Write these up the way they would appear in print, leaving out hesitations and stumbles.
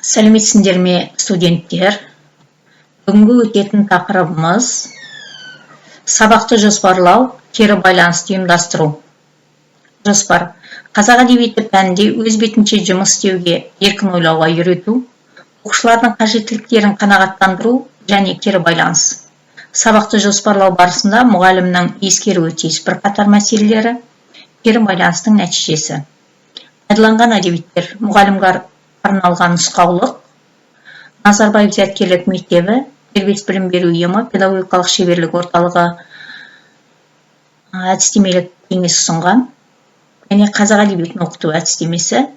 Сәлеметсіңдер ме, студенттер? Бүгінгі өтетін тақырыбымыз сабақты жоспарлау, кері байланысты ұйымдастыру. Жоспар. Қазақ әдебиеті пәнінде өз бетінше жұмыс істеуге, еркін ойлауға үйрету, оқушылардың қажеттіліктерін қанағаттандыру және кері байланыс. Сабақты жоспарлау барысында мұғалімнің ескеруі тиіс бірқатар мәселелері, кері байланыстың нәтижесі. Пайдаланған әдебиеттер: мұғалімге арналған нұсқаулық, Назарбаев зияткерлік мектебі, дербес білім беру ұйымы, педагогикалық шеберлік орталығы әдістемелік кеңес ұсынған, және қазақ әдебиетін оқыту әдістемесі,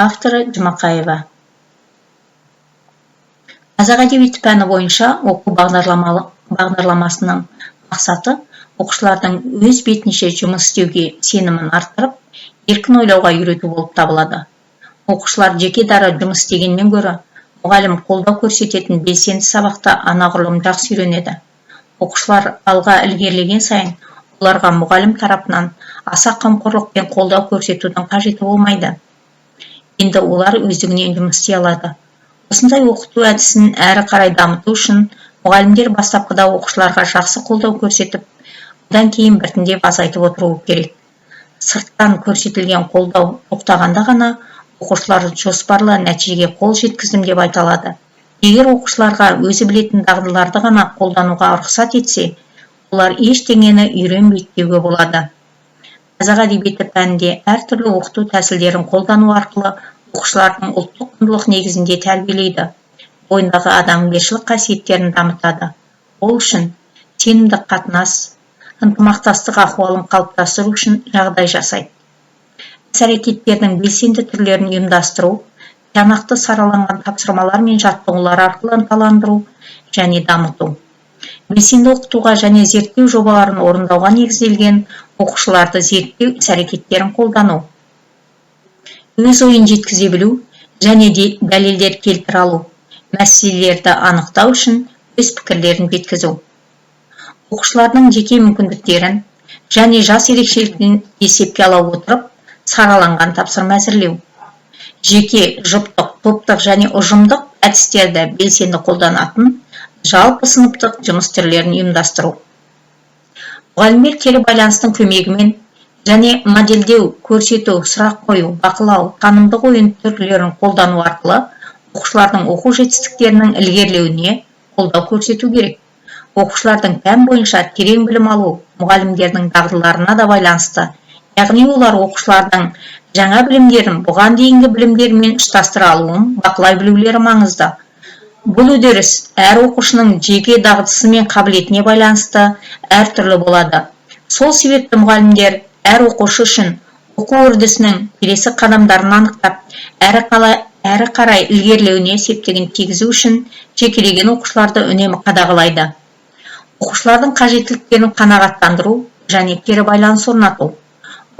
авторы Жұмақаева. Қазақ әдебиеті пәні бойынша оқу бағдарламасының мақсаты оқушылардың өз бетінше жұмыс істеуге сенімін арттырып, еркін ойлауға үйрету болып табылады. Оқушылар жеке дара жұмыс істегеннен гөрі мұғалім қолдау көрсететін белсенді сабақта анағұрлым жақсы үйренеді. Оқушылар алға ілгерілеген сайын оларға мұғалім тарапынан аса қамқорлық пен қолдау көрсетудің қажеті болмайды. Енді олар өздігінен жұмыс істей алады. Осындай оқыту әдісін әрі қарай дамыту үшін мұғалімдер бастапқыда оқушыларға жақсы қолдау көрсетіп, одан кейін біртіндеп азайтып отыруы керек. Сырттан көрсетілген қолдау тоқтағанда ғана оқушылар жоспарлы нәтижеге қол жеткіздім деп айта алады. Егер оқушыларға өзі білетін дағдыларды ғана қолдануға рұқсат етсе, олар ештеңені үйренбейді деуге болады. Қазақ әдебиеті пәнінде әртүрлі оқыту тәсілдерін қолдану арқылы оқушылардың ұлттық құндылық негізінде тәрбиелейді, бойындағы адамгершілік қасиеттерін дамытады. Ол үшін сенімді қатынас, ынтымақтастық ахуалын қалыптастыру үшін жағдай жасайды. Іс-әрекеттердің белсенді түрлерін ұйымдастыру, тиянақты сараланған тапсырмалар мен жаттығулар арқылы ынталандыру және дамыту. Белсенді оқытуға және зерттеу жобаларын орындауға негізделген оқушыларды зерттеу іс-әрекеттерін қолдану. Өз ойын жеткізе білу және дәлелдер келтіре алу, мәселелерді анықтау үшін өз пікірлерін жеткізу. Оқушылардың жеке мүмкіндіктерін және жас ерекшелігін есепке ала отырып, сараланған тапсырма әзірлеу. Жеке, жұптық, топтық және ұжымдық әдістерді белсенді қолданатын жалпы сыныптық жұмыс түрлерін ұйымдастыру. Мұғалімдер кері байланыстың көмегімен және модельдеу, көрсету, сұрақ қою, бақылау, танымдық ойын түрлерін қолдану арқылы оқушылардың оқу жетістіктерінің ілгерілеуіне қолдау көрсету керек. Оқушылардың пән бойынша терең білім алу мұғалімдердің дағдыларына да байланысты. Яғни олар оқушылардың жаңа білімдерін бұған дейінгі білімдермен ұштастыра алуын бақылай білулері маңызды. Бұл үдеріс әр оқушының жеке дағдысы мен қабілетіне байланысты әртүрлі болады. Сол себепті мұғалімдер әр оқушы үшін оқу үрдісінің келесі қадамдарын анықтап, әрі қарай ілгерілеуіне септігін тигізу үшін жекелеген оқушыларды үнемі қадағалайды. Оқушылардың қажеттіліктерін қанағаттандыру және кері байланыс орнату.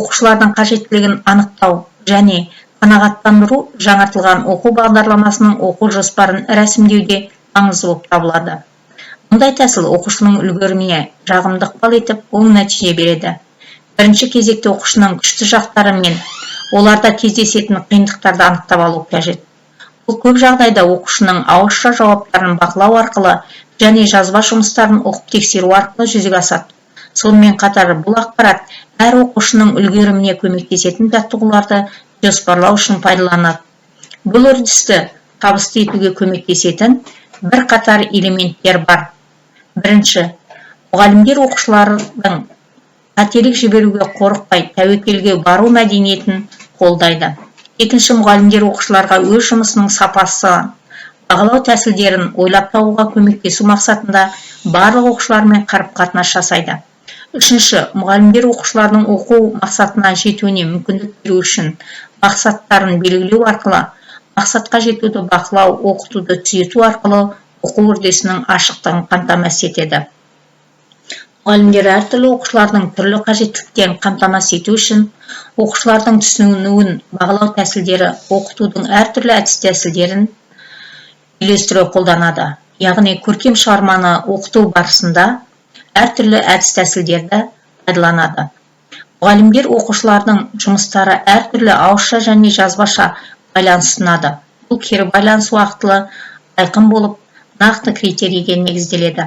Оқушылардың қажеттілігін анықтау және қанағаттандыру жаңартылған оқу бағдарламасының оқу жоспарын рәсімдеуде маңызды болып табылады. Мұндай тәсіл оқушының үлгеріміне жағымды ықпал етіп, оң нәтиже береді. Бірінші кезекте оқушының күшті жақтары мен оларда кездесетін қиындықтарды анықтап алу қажет. Бұл көп жағдайда оқушының ауызша жауаптарын бақылау арқылы және жазба жұмыстарын оқып тексеру арқылы жүзеге асады. Сонымен қатар бұл ақпарат әр оқушының үлгеріміне көмектесетін жаттығуларды жоспарлау үшін пайдаланады. Бұл үрдісті табысты етуге көмектесетін бірқатар элементтер бар. Бірінші, мұғалімдер оқушылардың қателік жіберуге қорықпай тәуекелге бару мәдениетін қолдайды. Екінші, мұғалімдер оқушыларға өз жұмысының сапасы, бағалау тәсілдерін ойлап табуға көмектесу мақсатында барлық оқушылармен қарым-қатынас жасайды. Үшінші, мұғалімдер оқушылардың оқу мақсатына жетуіне мүмкіндік беру үшін мақсаттарын белгілеу арқылы, мақсатқа жетуді бақылау, оқытуды түзету арқылы оқу үрдісінің ашықтығын қамтамасыз етеді. Мұғалімдер әртүрлі оқушылардың түрлі қажеттіліктерін қамтамасыз ету үшін оқушылардың түсінуін бағалау тәсілдері, оқытудың әртүрлі әдіс-тәсілдерін үйлестіре қолданады. Яғни көркем шығарманы оқыту барысында әртүрлі әдіс-тәсілдерді пайдаланады. Мұғалімдер оқушылардың жұмыстары әртүрлі ауызша және жазбаша байланыс ұсынады. бұл кері байланыс уақытылы айқын болып, нақты критерийге негізделеді.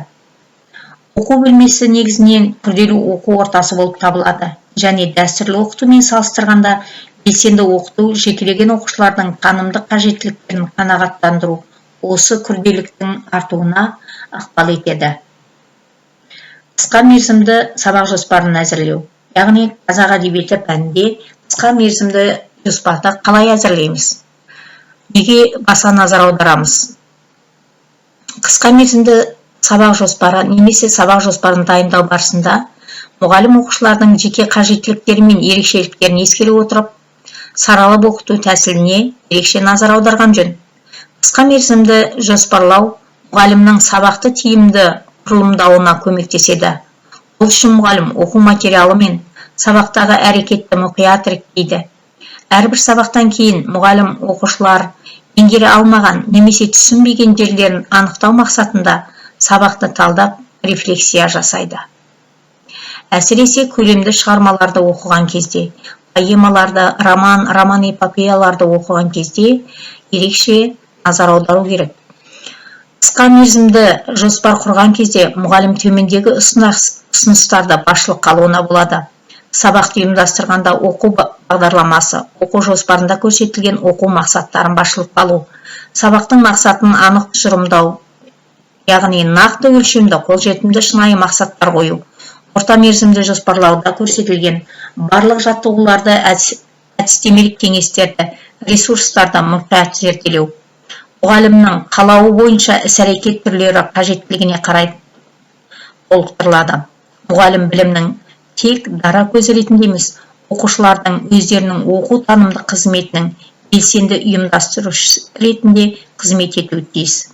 Оқу бөлмесі негізінен күрделі оқу ортасы болып табылады, және дәстүрлі оқытумен салыстырғанда белсенді оқыту жекелеген оқушылардың танымдық қажеттіліктерін қанағаттандыру осы күрделіліктің артуына ықпал етеді. Қысқа мерзімді сабақ жоспарын әзірлеу. Яғни қазақ әдебиеті пәнінде қысқа мерзімді жоспарды қалай әзірлейміз? Неге баса назар аударамыз? Қысқа мерзімді сабақ жоспары немесе сабақ жоспарын дайындау барысында мұғалім оқушылардың жеке қажеттіліктері мен ерекшеліктерін ескере отырып, саралап оқыту тәсіліне ерекше назар аударған жөн. Қысқа мерзімді жоспарлау мұғалімнің сабақты тиімді құрылымдауына көмектеседі. Бұл үшін мұғалім оқу материалы мен сабақтағы әрекетті мұқият іріктейді. Әрбір сабақтан кейін мұғалім оқушылар меңгере алмаған немесе түсінбеген жерлерін анықтау мақсатында сабақты талдап рефлексия жасайды. Әсіресе көлемді шығармаларды оқыған кезде, поэмаларды, роман эпопеяларды оқыған кезде ерекше назар аудару керек. Қысқа мерзімді жоспар құрған кезде мұғалім төмендегі ұсыныстарды басшылыққа алуына болады. Сабақты ұйымдастырғанда оқу бағдарламасы, оқу жоспарында көрсетілген оқу мақсаттарын басшылыққа алу, сабақтың мақсатын анық тұжырымдау, яғни нақты өлшемді қолжетімді шынайы мақсаттар қою, орта мерзімді жоспарлауда көрсетілген барлық жаттығуларды, әдістемелік кеңестерді, ресурстарды мұқият зерделеу, мұғалімнің қалауы бойынша іс-әрекет түрлері қажеттілігіне қарай толықтырылады. Мұғалім білімнің тек дара көзі ретінде емес, оқушылардың өздерінің оқу танымдық қызметінің белсенді ұйымдастырушысы ретінде қызмет етуі тиіс.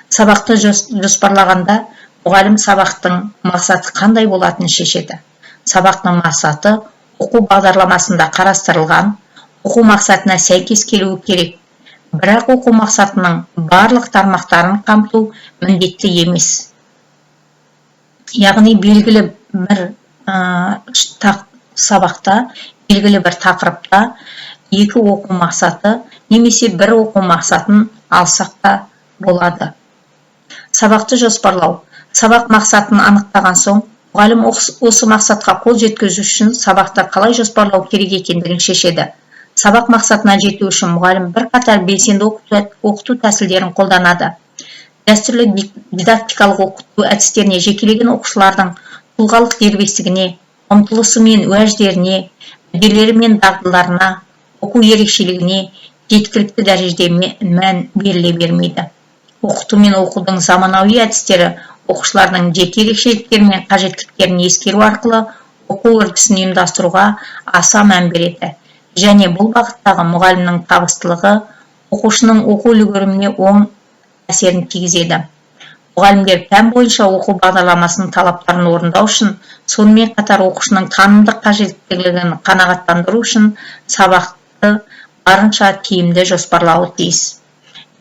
Сабақты жоспарлағанда мұғалім сабақтың мақсаты қандай болатынын шешеді. Сабақтың мақсаты оқу бағдарламасында қарастырылған, оқу мақсатына сәйкес келуі керек. Бірақ оқу мақсатының барлық тармақтарын қамту міндетті емес. Яғни белгілі бір сабақта, белгілі бір тақырыпта екі оқу мақсаты немесе бір оқу мақсатын алсақ та болады. Сабақты жоспарлау. Сабақ мақсатын анықтаған соң, мұғалім осы мақсатқа қол жеткізу үшін сабақты қалай жоспарлау керек екендігін шешеді. Сабақ мақсатына жету үшін мұғалім бірқатар белсенді оқыту тәсілдерін қолданады. Дәстүрлі дидактикалық оқыту әдістеріне жекелеген оқушылардың тұлғалық дербестігіне, ұмтылысы мен уәждеріне, мүдделері мен дағдыларына, оқу ерекшелігіне жеткілікті дәрежеде мән беріле бермейді. Оқыту мен оқудың заманауи әдістері оқушылардың жеке ерекшеліктері мен қажеттіліктерін ескеру арқылы оқу үрдісін ұйымдастыруға аса мән береді. Және бұл бағыттағы мұғалімнің табыстылығы оқушының оқу үлгеріміне оң әсерін тигізеді. Мұғалімдер пән бойынша оқу бағдарламасының талаптарын орындау үшін, сонымен қатар оқушының танымдық қажеттілігін қанағаттандыру үшін сабақты барынша тиімді жоспарлауы тиіс.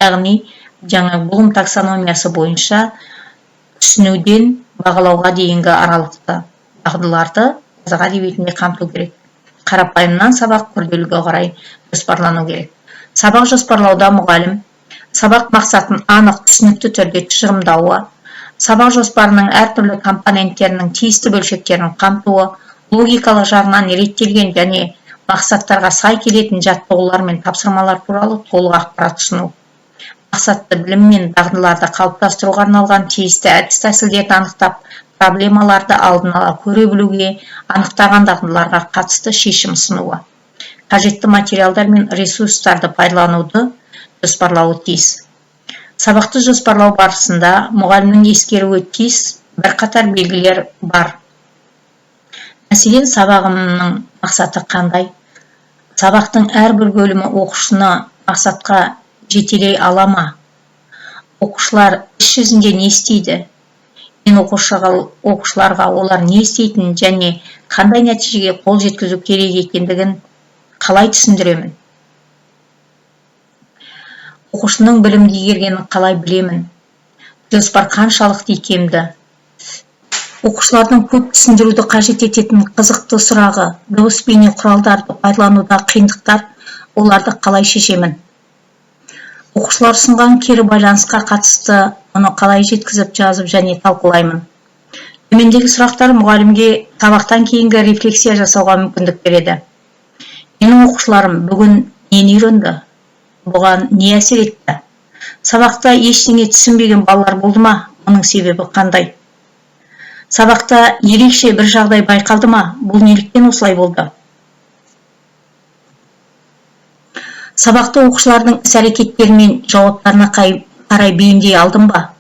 Яғни, жаңа Блум таксономиясы бойынша түсінуден бағалауға дейінгі аралықты дағдыларды қазақ әдебиетінде қамту керек. Қарапайымнан сабақ күрделіге қарай жоспарлану керек. Сабақ жоспарлауда мұғалім сабақ мақсатын анық түсінікті түрде тұжырымдауы, сабақ жоспарының әртүрлі компоненттерінің тиісті бөлшектерін қамтуы, логикалық жағынан реттелген және мақсаттарға сай келетін жаттығулар мен тапсырмалар туралы толық ақпарат ұсыну. Мақсатты білім мен дағдыларды қалыптастыруға арналған тиісті әдіс тәсілдерді анықтап, проблемаларды алдын ала көре білуге, анықтаған дағдыларға қатысты шешім ұсынуы. Қажетті материалдар мен ресурстарды пайдалануды жоспарлауы тиіс. Сабақты жоспарлау барысында мұғалімнің ескеруі тиіс бірқатар белгілер бар. Мәселен, сабағымның мақсаты қандай? Сабақтың әрбір бөлімі оқушыны мақсатқа жетелей ала ма? Оқушылар іс жүзінде не істейді? Мен оқушыларға олар не істейтін және қандай нәтижеге қол жеткізу керек екендігін қалай түсіндіремін? Оқушының білімді игергенін қалай білемін? Жоспар қаншалықты икемді? Оқушылардың көп түсіндіруді қажет ететін қызықты сұрағы, дыбыс бейне құралдарды пайдалануда қиындықтар, оларды қалай шешемін? Оқушылар ұсынған кері байланысқа қатысты оны қалай жеткізіп жазып және талқылаймын. Төмендегі сұрақтар мұғалімге сабақтан кейінгі рефлексия жасауға мүмкіндік береді. Менің оқушыларым бүгін нені үйренді? Бұған не әсер етті? Сабақта ештеңе түсінбеген балалар болды ма? Оның себебі қандай? Сабақта ерекше бір жағдай байқалды ма? Бұл неліктен осылай болды? Сабақта оқушылардың іс-әрекеттері мен жауаптарына қарай бейімдей алдым ба?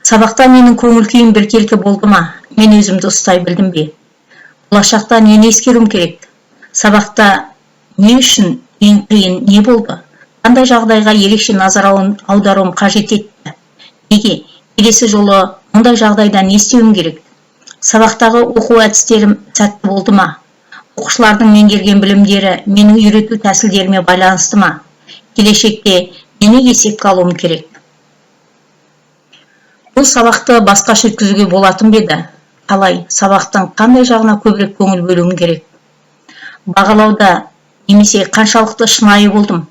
Сабақта менің көңіл-күйім біркелкі болды ма? Мен өзімді ұстай білдім бе? Болашақта нені ескеруім керек? Сабақта не үшін ең қиын не болды? Қандай жағдайға ерекше назар аударуым қажет етті? Неге? Келесі жолы мұндай жағдайда не істеуім керек? Сабақтағы оқу әдістерім сәтті болды ма? Оқушылардың меңгерген білімдері менің үйрету тәсілдеріме байланысты ма? Келешекте нені есепке алуым керек? Бұл сабақты басқаша өткізуге болатын ба еді? Қалай? Сабақтың қандай жағына көбірек көңіл бөлуім керек? Бағалауда немесе қаншалықты шынайы болдым?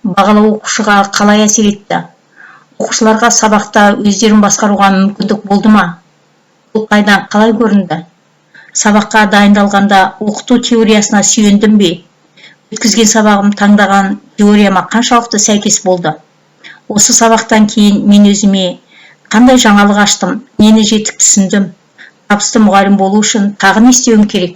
Бағалау оқушыға қалай әсер етті? Оқушыларға сабақта өздерін басқаруға мүмкіндік болды ма? Бұл қайдан қалай көрінді? Сабаққа дайындалғанда оқыту теориясына сүйендім бе? Өткізген сабағым таңдаған теорияма қаншалықты сәйкес болды? Осы сабақтан кейін мен өзіме қандай жаңалық аштым? Нені жетік түсіндім? Табысты мұғалім болу үшін тағы не істеуім керек?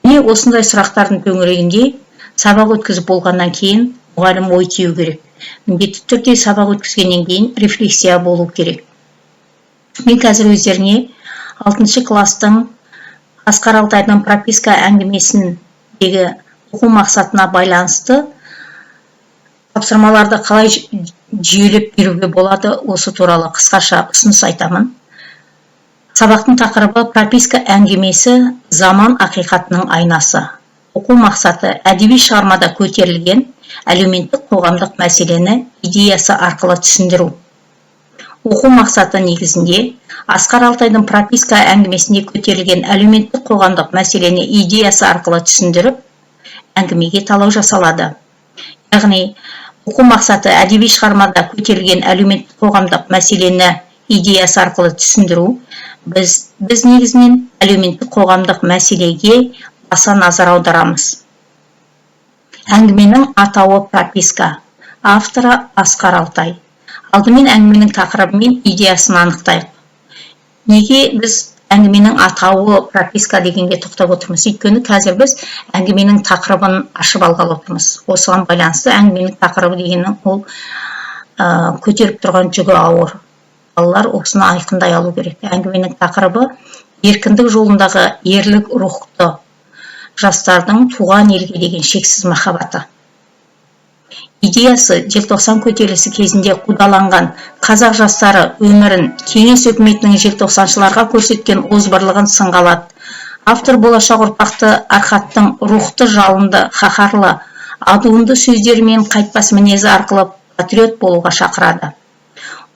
Міне осындай сұрақтардың төңірегінде сабақ өткізіп болғаннан кейін мұғалім ой түю керек. Міндетті түрде сабақ өткізгеннен кейін рефлексия болу керек. Мен қазір өздеріне 6 кластың Асқар Алтайдың прописка әңгімесіндегі оқу мақсатына байланысты тапсырмаларды қалай жүйелеп беруге болады, осы туралы қысқаша ұсыныс айтамын. Сабақтың тақырыбы прописка әңгімесі заман ақиқатының айнасы. Оқу мақсаты әдеби шығармада көтерілген әлеуметтік қоғамдық мәселені идеясы арқылы түсіндіру. Оқу мақсаты негізінде Асқар Алтайдың прописка әңгімесінде көтерілген әлеуметтік қоғамдық мәселені идеясы арқылы түсіндіріп, әңгімеге талдау жасалады. Яғни, оқу мақсаты әдеби шығармада көтерілген әлеуметтік қоғамдық мәселені идеясы арқылы түсіндіру. Біз негізінен әлеуметтік қоғамдық мәселеге баса назар аударамыз. Әңгіменің атауы прописка. Авторы Асқар Алтай. Алдымен әңгіменің тақырыбы мен идеясын анықтайық. Неге біз әңгіменің атауы прописка дегенге тоқтап отырмыз? Өйткені қазір біз әңгіменің тақырыбын ашып алғалы отырмыз. Осыған байланысты әңгіменің тақырыбы дегеннің ол көтеріп тұрған жүгі ауыр. Балалар осыны айқындай алу керек. Әңгіменің тақырыбы еркіндік жолындағы ерлік рухты жастардың туған елге деген шексіз махаббаты. Идеясы желтоқсан көтерілісі кезінде қудаланған қазақ жастары өмірін кеңес үкіметінің желтоқсаншыларға көрсеткен озбырлығын сынға алады. Автор болашақ ұрпақты архаттың рухты жалынды, қаһарлы, адуынды сөздерімен қайтпас мінезі арқылы патриот болуға шақырады.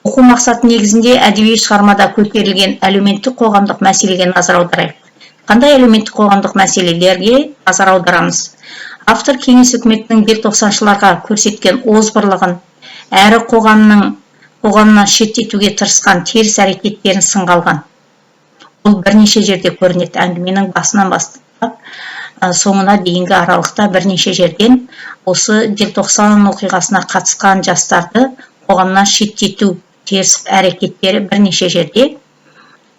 Оқу мақсаты негізінде әдеби шығармада көтерілген әлеуметтік қоғамдық мәселеге назар аударайық. Қандай әлеуметтік қоғамдық мәселелерге назар аударамыз? Автор кеңес үкіметінің желтоқсаншыларға көрсеткен озбырлығын, әрі қоғамнан шеттетуге тырысқан теріс әрекеттерін сынға алған. Бұл бірнеше жерде көрінеді. Әңгіменің басынан бастап соңына дейінгі аралықта бірнеше жерден осы желтоқсан оқиғасына қатысқан жастарды қоғамнан шеттету теріс әрекеттері бірнеше жерде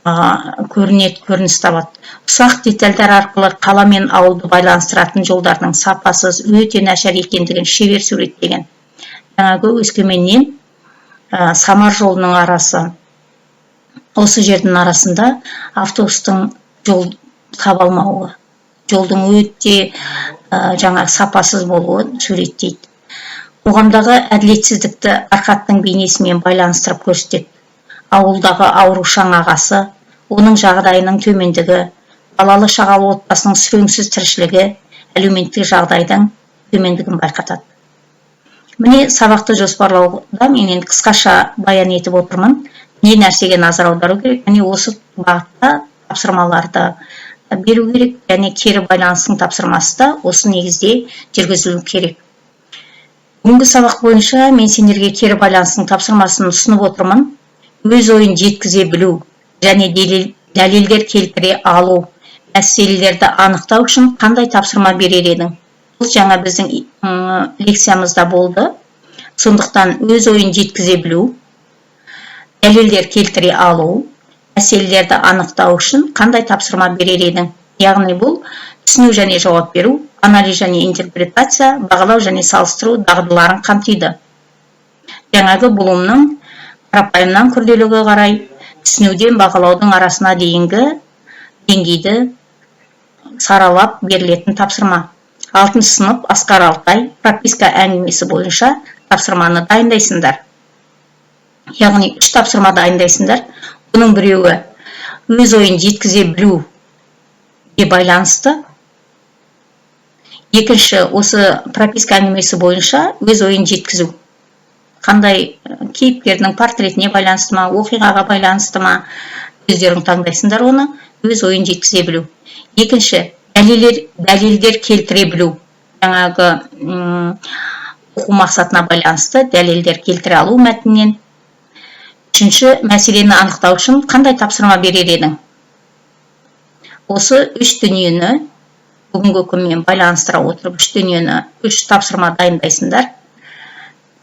көрініс табады. Ұсақ детальдар арқылы қала мен ауылды байланыстыратын жолдардың сапасыз, өте нашар екендігін шебер суреттеген. Жаңағы Өскеменнен Самар жолының арасы. Осы жердің арасында автобустың жол таба алмауы, жолдың өте сапасыз болуы суреттейді. Қоғамдағы әділетсіздікті архаттың бейнесімен байланыстырып көрсетеді. Ауылдағы аурушаң ағасы, оның жағдайының төмендігі, балалы шағалы отбасының сүреңсіз тіршілігі, әлеуметтік жағдайдың төмендігін байқатады. Міне сабақты жоспарлауда мен қысқаша баян етіп отырмын. Не нәрсеге назар аудару керек? Міне осы бағытта тапсырмаларды беру керек, және кері байланыстың тапсырмасы да осы негізде жүргізілу керек. Бүгінгі сабақ бойынша мен сендерге кері байланыстың тапсырмасын ұсынып отырмын. Өз ойын жеткізе білу және дәлелдер келтіре алу мәселелерді анықтау үшін қандай тапсырма берер едің? Бұл жаңа біздің лекциямызда болды. Сондықтан өз ойын жеткізе білу, дәлелдер келтіре алу мәселелерді анықтау үшін қандай тапсырма берер едің? Яғни бұл түсіну және жауап беру, анализ және интерпретация, бағалау және салыстыру дағдыларын қамтиды. Жаңағы бұлымның қарапайымнан күрделіге қарай түсінуден бағалаудың арасына дейінгі деңгейді саралап берілетін тапсырма. 6 сынып Асқар Алтай прописка әңгімесі бойынша тапсырманы дайындайсыңдар. Яғни 3 тапсырма дайындайсыңдар. Бұның біреуі өз ойын жеткізе білуге байланысты. Екінші, осы прописка әңгімесі бойынша өз ойын жеткізу. Қандай кейіпкердің портретіне байланысты ма, оқиғаға байланысты ма, өздерің таңдайсыңдар оны, өз ойын жеткізе білу. Екінші, дәлелдер келтіре білу. Жаңағы оқу мақсатына байланысты дәлелдер келтіре алу мәтіннен. Үшінші, мәселені анықтау үшін қандай тапсырма берер едің? Осы 3 дүниені бүгінгі күнмен байланыстыра отырып 3 дүниені 3 тапсырма дайындайсыңдар.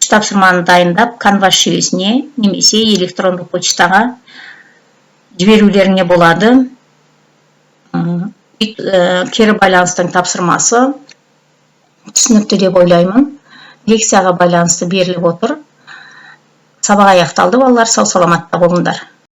3 тапсырманы дайындап Canvas жүйесіне немесе электрондық почтаға жіберулеріңе болады. Кері байланыстың тапсырмасы түсінікті деп ойлаймын. Лекцияға байланысты беріліп отыр. Сабақ аяқталды, балалар, сау саламатта болыңдар.